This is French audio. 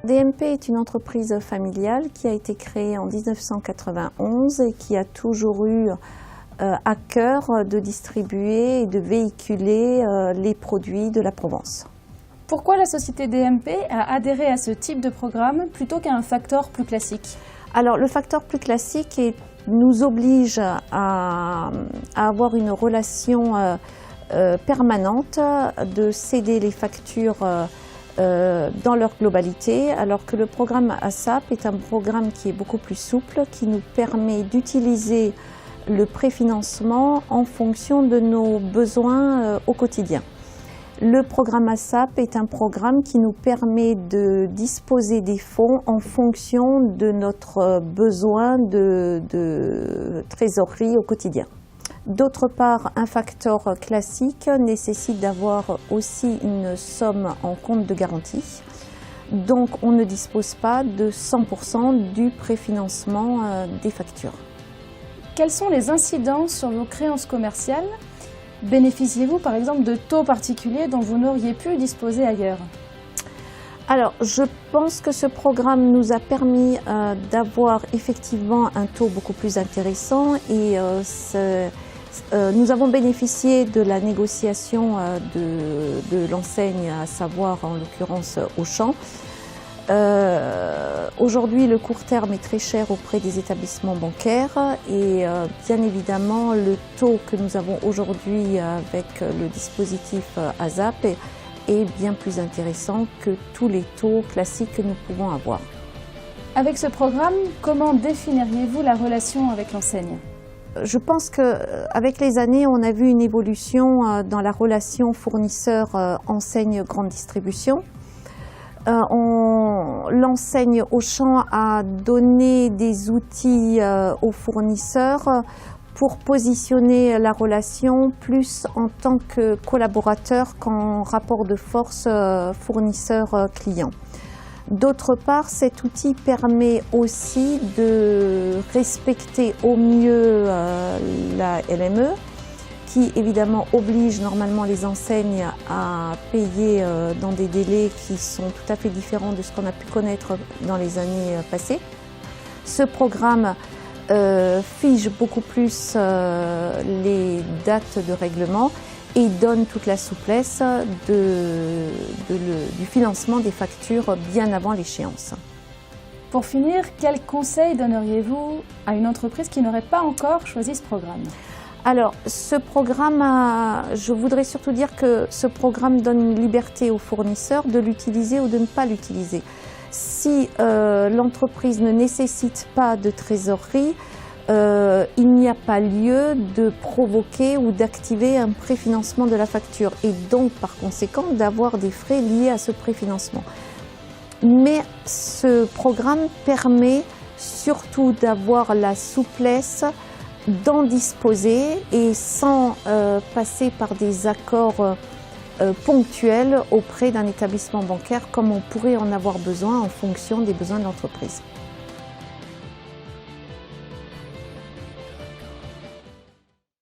DMP est une entreprise familiale qui a été créée en 1991 et qui a toujours eu à cœur de distribuer et de véhiculer les produits de la Provence. Pourquoi la société DMP a adhéré à ce type de programme plutôt qu'à un facteur plus classique? Alors le facteur plus classique nous oblige à avoir une relation permanente, de céder les factures dans leur globalité, alors que le programme ASAP est un programme qui est beaucoup plus souple, qui nous permet d'utiliser le préfinancement en fonction de nos besoins au quotidien. Le programme ASAP est un programme qui nous permet de disposer des fonds en fonction de notre besoin de trésorerie au quotidien. D'autre part, un facteur classique nécessite d'avoir aussi une somme en compte de garantie. Donc on ne dispose pas de 100% du préfinancement des factures. Quelles sont les incidences sur vos créances commerciales? Bénéficiez-vous par exemple de taux particuliers dont vous n'auriez pu disposer ailleurs? Alors, je pense que ce programme nous a permis d'avoir effectivement un taux beaucoup plus intéressant et nous avons bénéficié de la négociation de l'enseigne, à savoir en l'occurrence Auchan. Aujourd'hui, le court terme est très cher auprès des établissements bancaires et bien évidemment, le taux que nous avons aujourd'hui avec le dispositif ASAP est bien plus intéressant que tous les taux classiques que nous pouvons avoir. Avec ce programme, comment définiriez-vous la relation avec l'enseigne? Je pense qu'avec les années, on a vu une évolution dans la relation fournisseur-enseigne grande distribution. L'enseigne Auchan a donné des outils aux fournisseurs pour positionner la relation plus en tant que collaborateur qu'en rapport de force fournisseur-client. D'autre part, cet outil permet aussi de respecter au mieux la LME, qui évidemment oblige normalement les enseignes à payer dans des délais qui sont tout à fait différents de ce qu'on a pu connaître dans les années passées. Ce programme fige beaucoup plus les dates de règlement et donne toute la souplesse du financement des factures bien avant l'échéance. Pour finir, quel conseil donneriez-vous à une entreprise qui n'aurait pas encore choisi ce programme? Alors, ce programme, je voudrais surtout dire que ce programme donne une liberté aux fournisseurs de l'utiliser ou de ne pas l'utiliser. Si l'entreprise ne nécessite pas de trésorerie, il n'y a pas lieu de provoquer ou d'activer un préfinancement de la facture et donc par conséquent d'avoir des frais liés à ce préfinancement. Mais ce programme permet surtout d'avoir la souplesse d'en disposer et sans passer par des accords ponctuels auprès d'un établissement bancaire comme on pourrait en avoir besoin en fonction des besoins de l'entreprise.